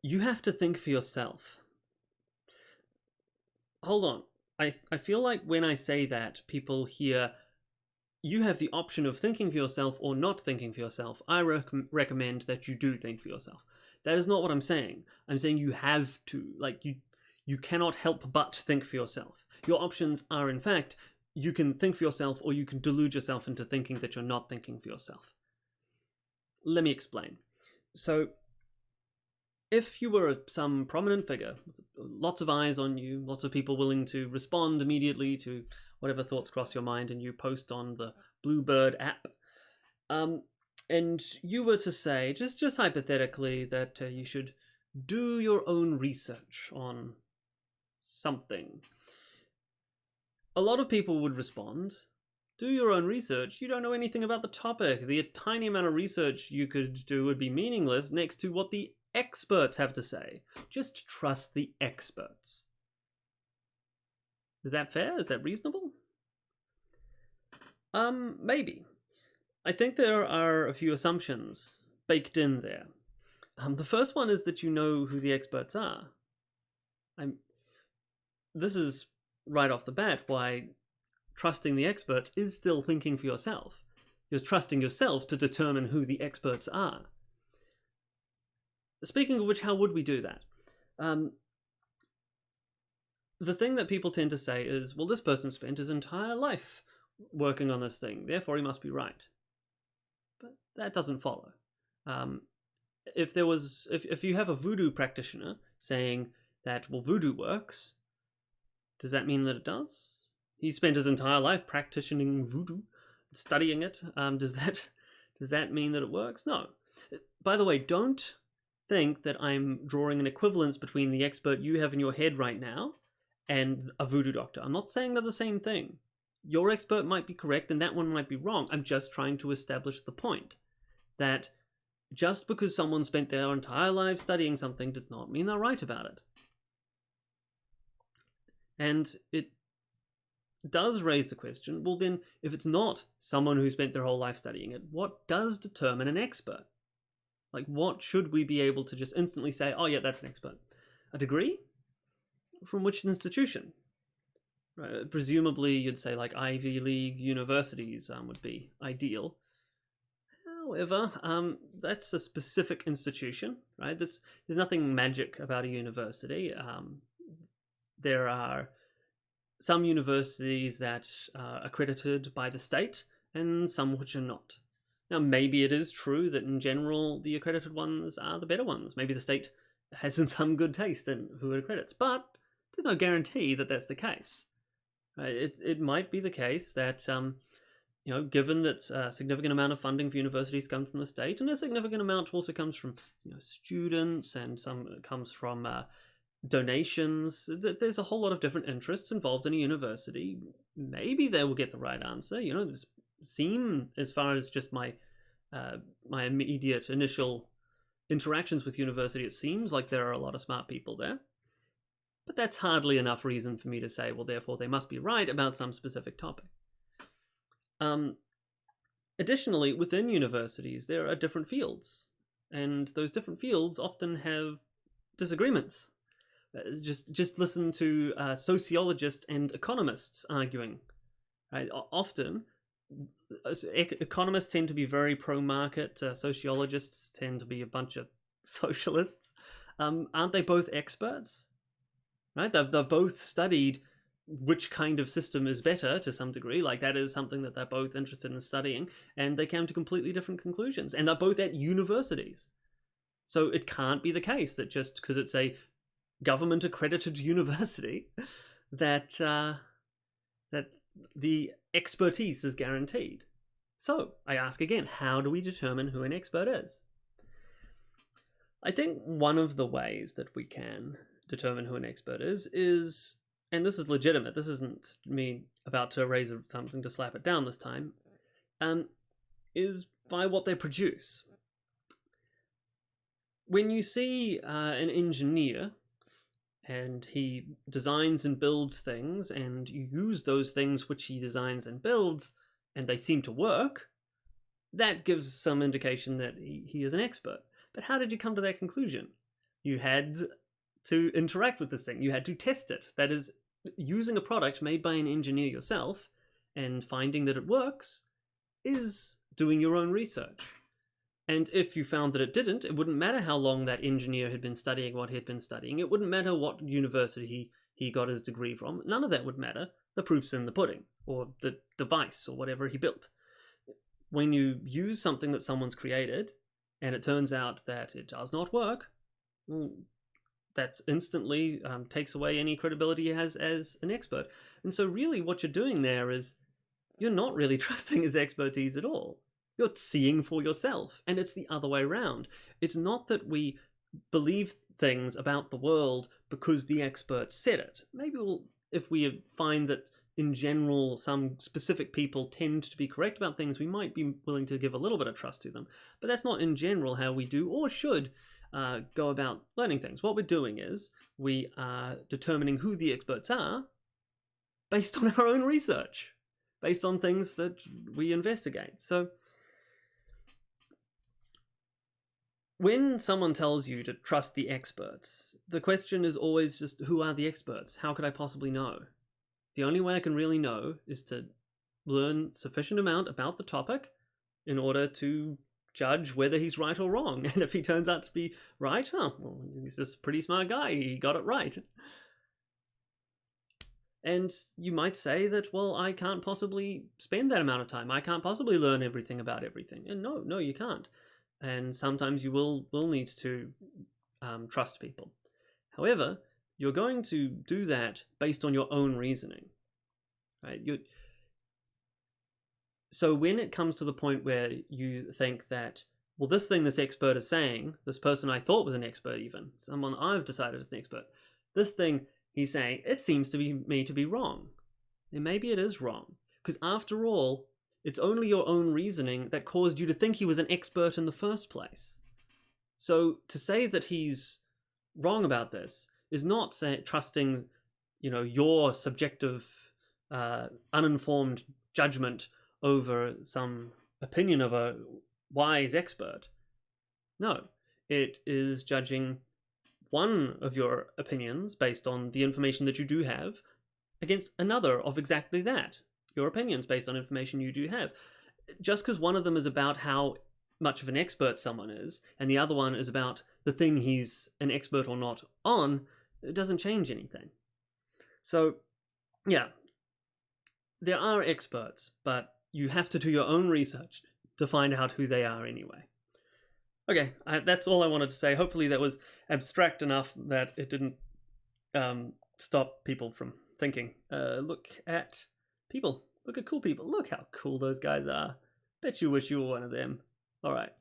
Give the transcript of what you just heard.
You have to think for yourself. Hold on. I feel like when I say that, people hear you have the option of thinking for yourself or not thinking for yourself. I recommend that you do think for yourself. That is not what I'm saying. I'm saying you have to. Like, you cannot help but think for yourself. Your options are, in fact, you can think for yourself or you can delude yourself into thinking that you're not thinking for yourself. Let me explain. So, if you were some prominent figure, with lots of eyes on you, lots of people willing to respond immediately to whatever thoughts cross your mind, and you post on the Bluebird app, and you were to say, just hypothetically, that you should do your own research on something, a lot of people would respond, do your own research? You don't know anything about the topic. The tiny amount of research you could do would be meaningless next to what the experts have to say. Just trust the experts. Is that fair? Is that reasonable? Maybe. I think there are a few assumptions baked in there. The first one is that you know who the experts are. This is right off the bat why trusting the experts is still thinking for yourself. You're trusting yourself to determine who the experts are. Speaking of which, how would we do that? The thing that people tend to say is, well, this person spent his entire life working on this thing, therefore he must be right. But that doesn't follow. If you have a voodoo practitioner saying that, well, voodoo works, does that mean that it does? He spent his entire life practicing voodoo, studying it. Does that mean that it works? No. By the way, don't think that I'm drawing an equivalence between the expert you have in your head right now and a voodoo doctor. I'm not saying they're the same thing. Your expert might be correct and that one might be wrong. I'm just trying to establish the point that just because someone spent their entire life studying something does not mean they're right about it. And it does raise the question, well then, if it's not someone who spent their whole life studying it, what does determine an expert? Like, what should we be able to just instantly say, oh yeah, that's an expert? A degree? From which institution? Right, presumably you'd say like Ivy League universities would be ideal. However, that's a specific institution, right? There's nothing magic about a university. There are some universities that are accredited by the state and some which are not. Now, maybe it is true that in general the accredited ones are the better ones. Maybe the state has some good taste in who it accredits, but there's no guarantee that that's the case. It might be the case that, given that a significant amount of funding for universities comes from the state, and a significant amount also comes from students, and some comes from donations, there's a whole lot of different interests involved in a university. Maybe they will get the right answer. This seem, as far as just my immediate initial interactions with university, it seems like there are a lot of smart people there. But that's hardly enough reason for me to say, well, therefore they must be right about some specific topic. Additionally, within universities, there are different fields, and those different fields often have disagreements. Just listen to sociologists and economists arguing. Right? Often, economists tend to be very pro-market. Sociologists tend to be a bunch of socialists. Aren't they both experts? Right? They've both studied which kind of system is better to some degree. Like, that is something that they're both interested in studying, and they came to completely different conclusions. And they're both at universities. So it can't be the case that just because it's a government accredited university that the expertise is guaranteed. So I ask again, how do we determine who an expert is? I think one of the ways that we can determine who an expert is, and this is legitimate, this isn't me about to raise something to slap it down this time, is by what they produce. When you see an engineer and he designs and builds things, and you use those things which he designs and builds, and they seem to work, that gives some indication that he is an expert. But how did you come to that conclusion? You had to interact with this thing. You had to test it. That is, using a product made by an engineer yourself and finding that it works is doing your own research. And if you found that it didn't, it wouldn't matter how long that engineer had been studying what he'd been studying. It wouldn't matter what university he got his degree from. None of that would matter. The proof's in the pudding, or the device, or whatever he built. When you use something that someone's created, and it turns out that it does not work, well, that instantly takes away any credibility he has as an expert. And so really what you're doing there is you're not really trusting his expertise at all. You're seeing for yourself, and it's the other way around. It's not that we believe things about the world because the expert said it. Maybe if we find that in general some specific people tend to be correct about things, we might be willing to give a little bit of trust to them. But that's not in general how we do or should go about learning things. What we're doing is we are determining who the experts are based on our own research, based on things that we investigate. So when someone tells you to trust the experts, the question is always just, who are the experts? How could I possibly know? The only way I can really know is to learn sufficient amount about the topic in order to judge whether he's right or wrong. And if he turns out to be right, well, he's just a pretty smart guy. He got it right. And you might say that, well, I can't possibly spend that amount of time. I can't possibly learn everything about everything. And no, you can't. And sometimes you will need to trust people. However, you're going to do that based on your own reasoning, right? So when it comes to the point where you think that, well, this thing this expert is saying, this person I thought was an expert even, someone I've decided is an expert, this thing he's saying, it seems to me to be wrong. And maybe it is wrong. Because after all, it's only your own reasoning that caused you to think he was an expert in the first place. So to say that he's wrong about this is not trusting, your subjective, uninformed judgment over some opinion of a wise expert. No, it is judging one of your opinions based on the information that you do have against another of exactly that. Your opinions based on information you do have. Just because one of them is about how much of an expert someone is, and the other one is about the thing he's an expert or not on, it doesn't change anything. So, yeah, there are experts, but you have to do your own research to find out who they are anyway. Okay, that's all I wanted to say. Hopefully that was abstract enough that it didn't stop people from thinking. Look at people. Look at cool people. Look how cool those guys are. Bet you wish you were one of them. All right.